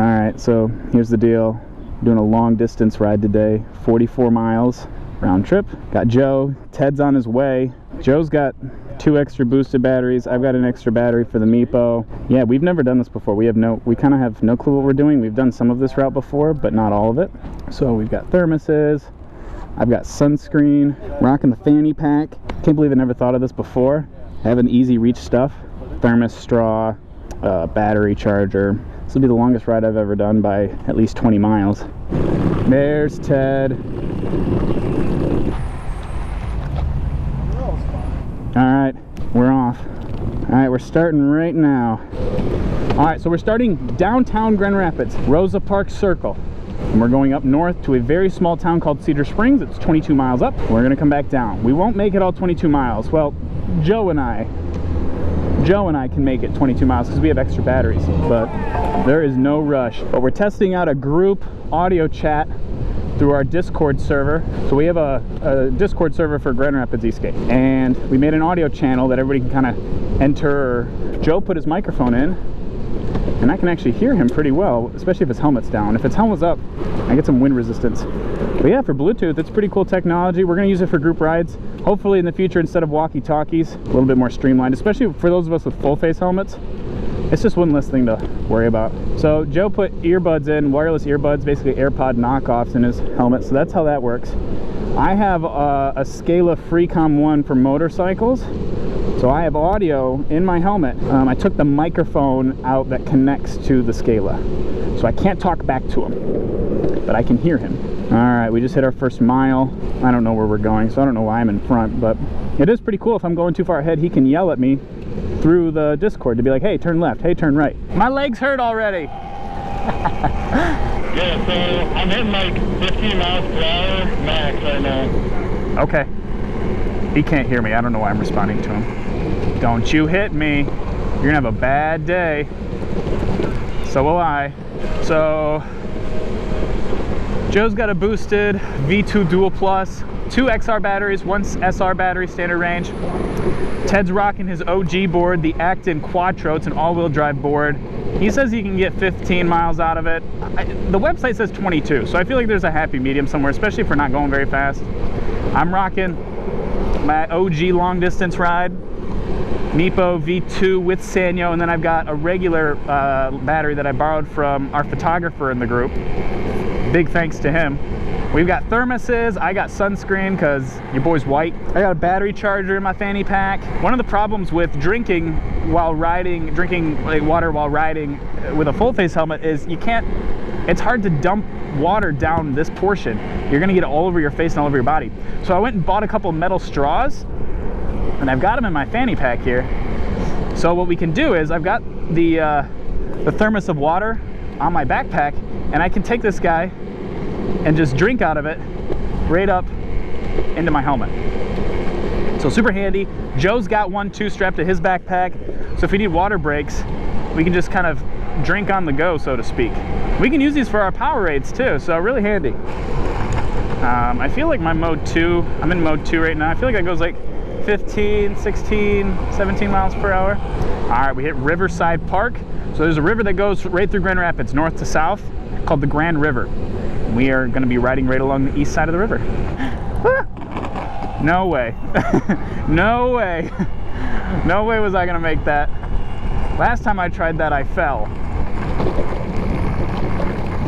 Alright, so here's the deal. Doing a long distance ride today, 44 miles round trip. Got Joe, Ted's on his way. Joe's got 2 extra boosted batteries. I've got an extra battery for the Meepo. Yeah, we've never done this before. We kind of have no clue what we're doing. We've done some of this route before, but not all of it. So we've got thermoses. I've got sunscreen, rocking the fanny pack. Can't believe I never thought of this before. Having easy reach stuff. Thermos, straw, battery charger. This will be the longest ride I've ever done by at least 20 miles. There's Ted. Alright, we're off. Alright, we're starting right now. Alright, so we're starting downtown Grand Rapids, Rosa Park Circle. And we're going up north to a very small town called Cedar Springs. It's 22 miles up. We're going to come back down. We won't make it all 22 miles. Well, Joe and I can make it 22 miles because we have extra batteries, but there is no rush. But we're testing out a group audio chat through our Discord server. So we have a Discord server for Grand Rapids ESK8, and we made an audio channel that everybody can kind of enter. Joe put his microphone in, and I can actually hear him pretty well, especially if his helmet's down. If his helmet's up, I get some wind resistance. But yeah, for Bluetooth, it's pretty cool technology. We're going to use it for group rides. Hopefully in the future, instead of walkie-talkies, a little bit more streamlined, especially for those of us with full-face helmets. It's just one less thing to worry about. So Joe put earbuds in, wireless earbuds, basically AirPod knockoffs in his helmet, so that's how that works. I have a Scala Freecom 1 for motorcycles, so I have audio in my helmet. I took the microphone out that connects to the Scala, so I can't talk back to him, but I can hear him. All right, we just hit our first mile. I don't know where we're going, so I don't know why I'm in front, but it is pretty cool. If I'm going too far ahead, he can yell at me through the Discord to be like, hey, turn left, hey, turn right. My legs hurt already. Yeah, so I'm hitting like 15 miles per hour max right now. Okay. He can't hear me. I don't know why I'm responding to him. Don't you hit me. You're gonna have a bad day. So will I. So Joe's got a boosted V2 Dual Plus, 2 XR batteries, 1 SR battery, standard range. Ted's rocking his OG board, the Acton Quattro. It's an all-wheel drive board. He says he can get 15 miles out of it. The website says 22, so I feel like there's a happy medium somewhere, especially if we're not going very fast. I'm rocking my OG long distance ride, Meepo V2 with Sanyo, and then I've got a regular battery that I borrowed from our photographer in the group. Big thanks to him. We've got thermoses, I got sunscreen because your boy's white. I got a battery charger in my fanny pack. One of the problems with drinking while riding, drinking like water while riding with a full face helmet is it's hard to dump water down this portion. You're gonna get it all over your face and all over your body. So I went and bought a couple metal straws, and I've got them in my fanny pack here. So what we can do is I've got the thermos of water on my backpack, and I can take this guy and just drink out of it right up into my helmet. So super handy. Joe's got one too strapped to his backpack, so if we need water breaks, we can just kind of drink on the go, so to speak. We can use these for our power raids too, so really handy. I feel like my mode 2, I'm in mode 2 right now, I feel like it goes like 15, 16, 17 miles per hour. All right, we hit Riverside Park. So there's a river that goes right through Grand Rapids, north to south, called the Grand River. We are going to be riding right along the east side of the river. No way. No way. No way was I going to make that. Last time I tried that, I fell.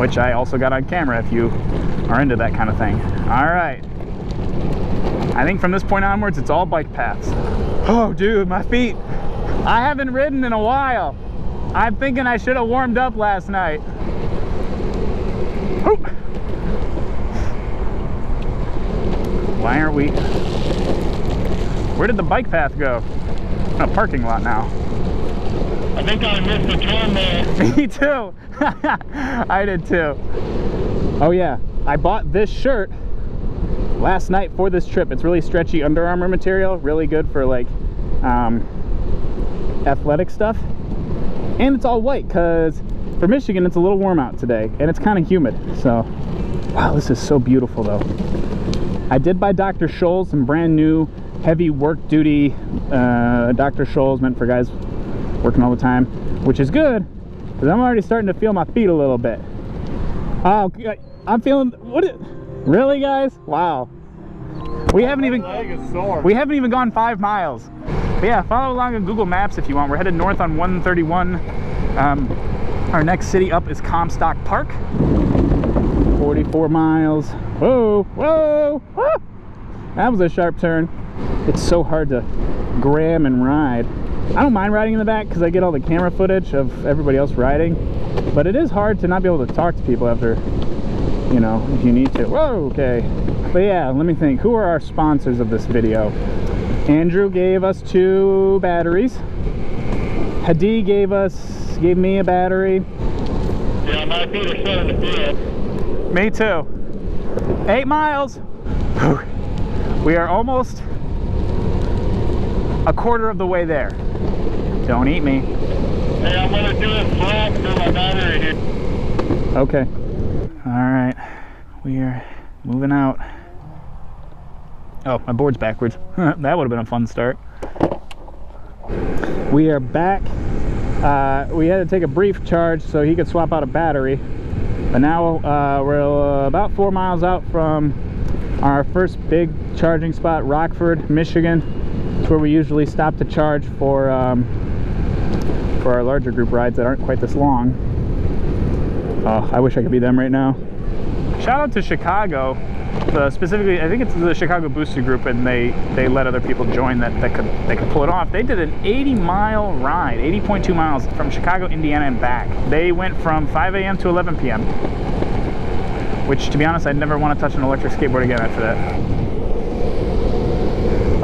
Which I also got on camera if you are into that kind of thing. All right. I think from this point onwards, it's all bike paths. Oh, dude, my feet. I haven't ridden in a while. I'm thinking I should have warmed up last night. Whoop. Why aren't we? Where did the bike path go? In a parking lot now. I think I missed a turn there. Me too. I did too. Oh yeah, I bought this shirt last night for this trip. It's really stretchy Under Armour material, really good for like athletic stuff. And it's all white because for Michigan it's a little warm out today and it's kind of humid. So wow, this is so beautiful though. I did buy Dr. Scholl's some brand new heavy work duty Dr. Scholl's, meant for guys working all the time, which is good, because I'm already starting to feel my feet a little bit. Oh, I'm feeling, really guys? Wow. We haven't even gone 5 miles. But yeah, follow along on Google Maps if you want. We're headed north on 131. Our next city up is Comstock Park. 44 miles. Whoa, whoa, whoa. That was a sharp turn. It's so hard to gram and ride. I don't mind riding in the back because I get all the camera footage of everybody else riding. But it is hard to not be able to talk to people after, you know, if you need to. Whoa, okay. But yeah, let me think. Who are our sponsors of this video? Andrew gave us 2 batteries. Hadi gave me a battery. Yeah, my feet are starting to feel. Me too. 8 miles. We are almost a quarter of the way there. Don't eat me. Hey, I'm gonna do a flat for my battery here. Okay. All right. We are moving out. Oh, my board's backwards. That would have been a fun start. We are back. We had to take a brief charge so he could swap out a battery. But now we're about 4 miles out from our first big charging spot, Rockford, Michigan. It's where we usually stop to charge for our larger group rides that aren't quite this long. Oh, I wish I could be them right now. Shout out to Chicago. Specifically, I think it's the Chicago Booster Group, and they let other people join that could pull it off. They did an 80-mile ride, 80.2 miles from Chicago, Indiana, and back. They went from 5 a.m. to 11 p.m. Which, to be honest, I'd never want to touch an electric skateboard again after that.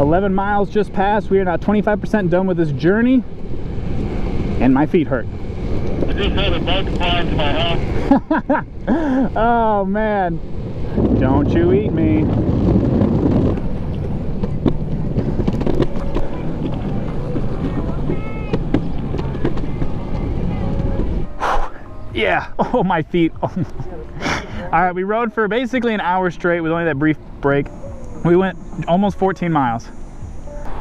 11 miles just passed. We are now 25% done with this journey, and my feet hurt. I just had a bug fly into my house. Oh man. Don't you eat me. Yeah. Oh, my feet. Oh. All right, we rode for basically an hour straight with only that brief break. We went almost 14 miles.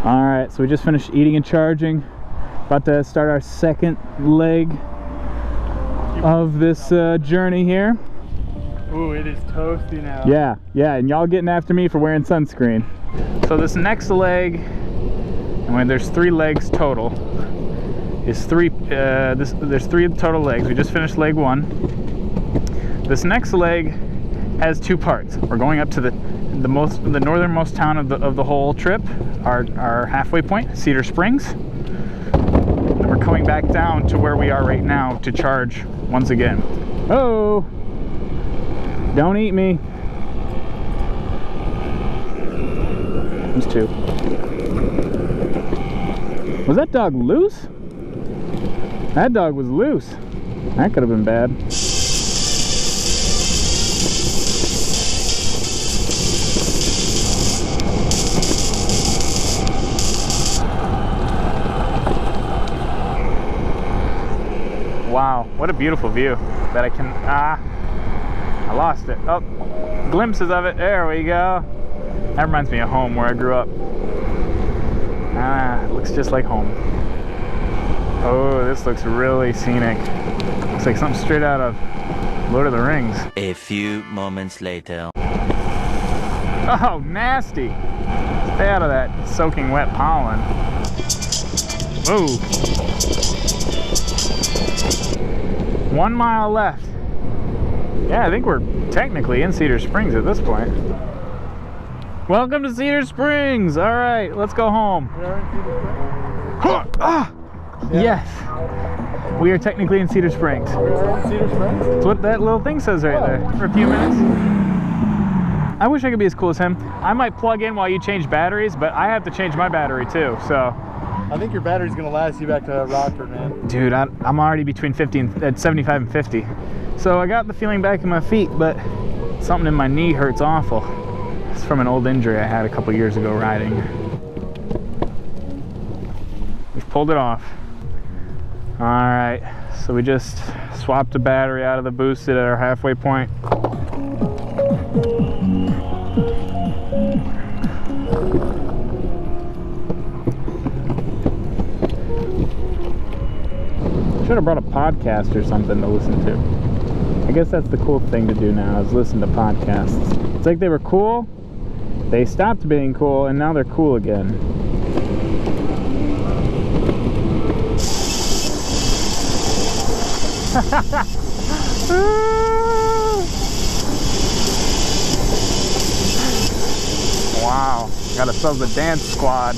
All right, so we just finished eating and charging. About to start our second leg of this journey here. Ooh, it is toasty now. Yeah, and y'all getting after me for wearing sunscreen. So this next leg, and when there's 3 legs total, is there's 3 total legs. We just finished leg 1. This next leg has 2 parts. We're going up to the northernmost town of the whole trip, our halfway point, Cedar Springs. And we're coming back down to where we are right now to charge once again. Oh! Don't eat me. There's 2. Was that dog loose? That dog was loose. That could have been bad. Wow, what a beautiful view that I can, I lost it. Oh, glimpses of it. There we go. That reminds me of home where I grew up. It looks just like home. Oh, this looks really scenic. Looks like something straight out of Lord of the Rings. A few moments later. Oh, nasty. Stay out of that soaking wet pollen. Whoa. 1 mile left. Yeah, I think we're technically in Cedar Springs at this point. Welcome to Cedar Springs. All right, let's go home. We are in Cedar Springs? Yeah. Yes. We are technically in Cedar Springs. We are in Cedar Springs? That's what that little thing says right there. For a few minutes. I wish I could be as cool as him. I might plug in while you change batteries, but I have to change my battery too, so. I think your battery's gonna last you back to Rockford, man. Dude, I'm already between 75 and 50. So I got the feeling back in my feet, but something in my knee hurts awful. It's from an old injury I had a couple years ago riding. We've pulled it off. All right, so we just swapped the battery out of the boosted at our halfway point. Should have brought a podcast or something to listen to. I guess that's the cool thing to do now, is listen to podcasts. It's like they were cool, they stopped being cool, and now they're cool again. Wow, gotta sub the dance squad.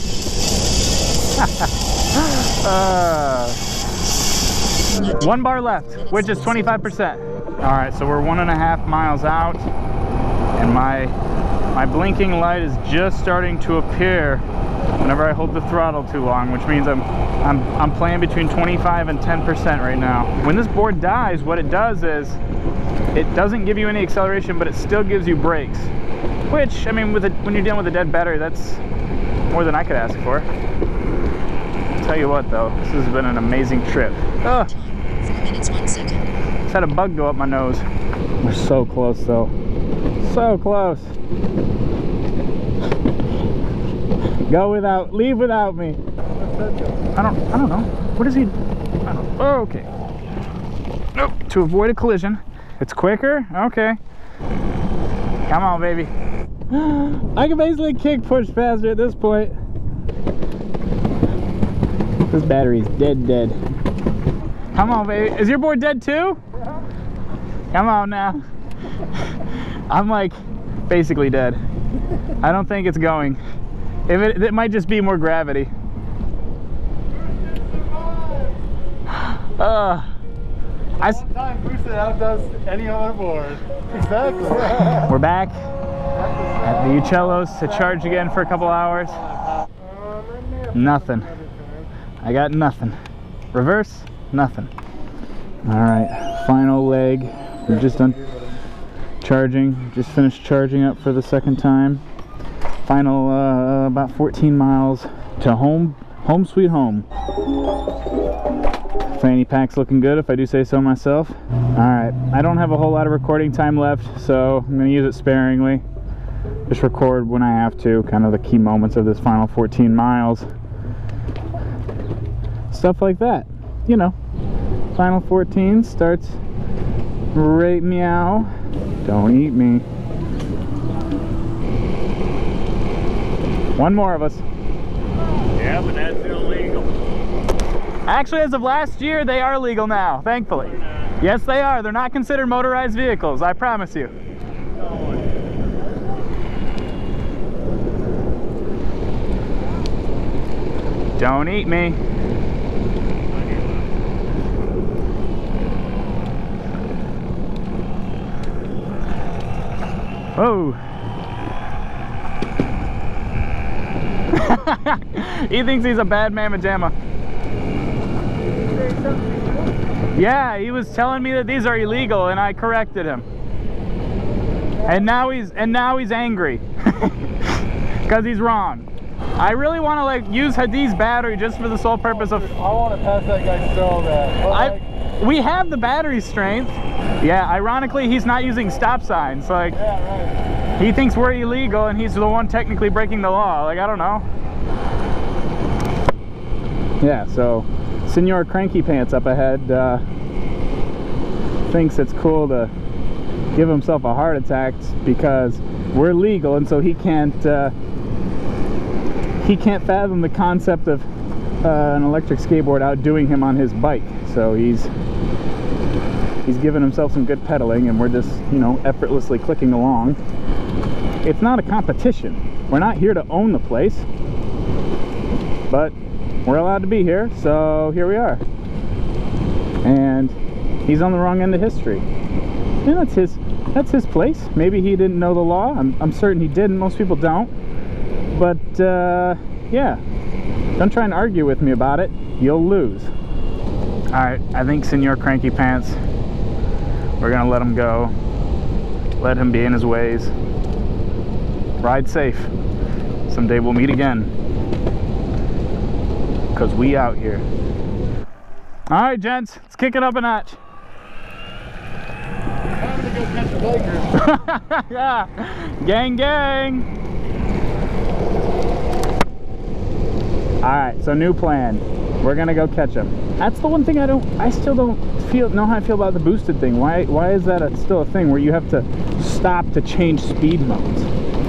One bar left, which is 25%. All right, so we're 1.5 miles out, and my blinking light is just starting to appear whenever I hold the throttle too long, which means I'm playing between 25 and 10% right now. When this board dies, what it does is it doesn't give you any acceleration, but it still gives you brakes. Which, I mean, when you're dealing with a dead battery, that's more than I could ask for. I'll tell you what, though, this has been an amazing trip. Ugh. 4 minutes 1 second. Just had a bug go up my nose. We're so close, though. So close. Go without, leave without me. I don't know. What is he? Oh, okay. Nope. To avoid a collision. It's quicker? Okay. Come on, baby. I can basically kick push faster at this point. This battery's dead. Come on, baby. Is your board dead too? Yeah. Come on now. I'm like basically dead. I don't think it's going. If it might just be more gravity. One time boosted outdoes any other board. Exactly. We're back at the Uccellos to charge again for a couple hours. Nothing. I got nothing. Reverse, nothing. All right, final leg. We're just done charging. Just finished charging up for the second time. Final about 14 miles to home sweet home. Fanny pack's looking good, if I do say so myself. Alright, I don't have a whole lot of recording time left, so I'm going to use it sparingly. Just record when I have to, kind of the key moments of this final 14 miles. Stuff like that, you know. Final 14 starts right meow. Don't eat me. One more of us. Yeah, but that's illegal. Actually, as of last year, they are legal now, thankfully. Yes, they are. They're not considered motorized vehicles, I promise you. Don't eat me. Whoa. He thinks he's a bad mamma jamma. Yeah, he was telling me that these are illegal, and I corrected him. And now he's angry because he's wrong. I really want to like use Hadid's battery just for the sole purpose of. I want to pass that guy so bad. We have the battery strength. Yeah, ironically, he's not using stop signs. Like, yeah, right. He thinks we're illegal, and he's the one technically breaking the law. Like, I don't know. Yeah, so Senor Cranky Pants up ahead thinks it's cool to give himself a heart attack because we're legal, and so he can't fathom the concept of an electric skateboard outdoing him on his bike. So he's giving himself some good pedaling, and we're just, you know, effortlessly clicking along. It's not a competition. We're not here to own the place, but we're allowed to be here, so here we are. And he's on the wrong end of history. Yeah, that's his place. Maybe he didn't know the law. I'm certain he didn't. Most people don't. But yeah, don't try and argue with me about it. You'll lose. All right, I think Senor Cranky Pants, we're gonna let him go. Let him be in his ways. Ride safe. Someday we'll meet again. Because we out here. All right, gents, let's kick it up a notch. I'm gonna go catch the bikers. Yeah, gang, gang. All right, so new plan. We're gonna go catch him. That's the one thing I still don't know how I feel about the boosted thing. Why is that still a thing where you have to stop to change speed modes?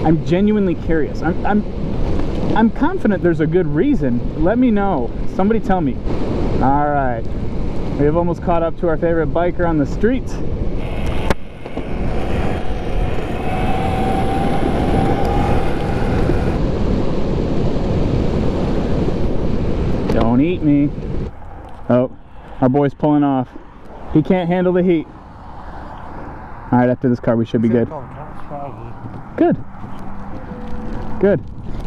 I'm genuinely curious. I'm confident there's a good reason. Let me know. Somebody tell me. All right, we have almost caught up to our favorite biker on the streets. Don't eat me. Oh, our boy's pulling off. He can't handle the heat. All right, after this car, we should be good. Good. Good.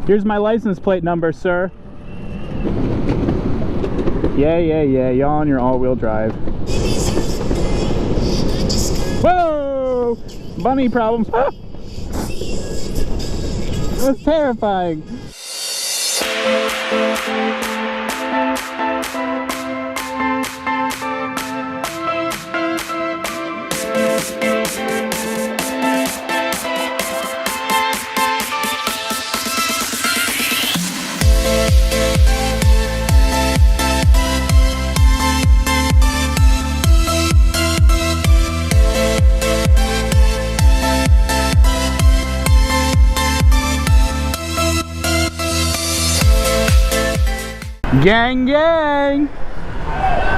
Here's my license plate number, sir. Yeah, y'all on your all-wheel drive. Whoa! Bunny problems. Ah! It was terrifying. Gang, gang!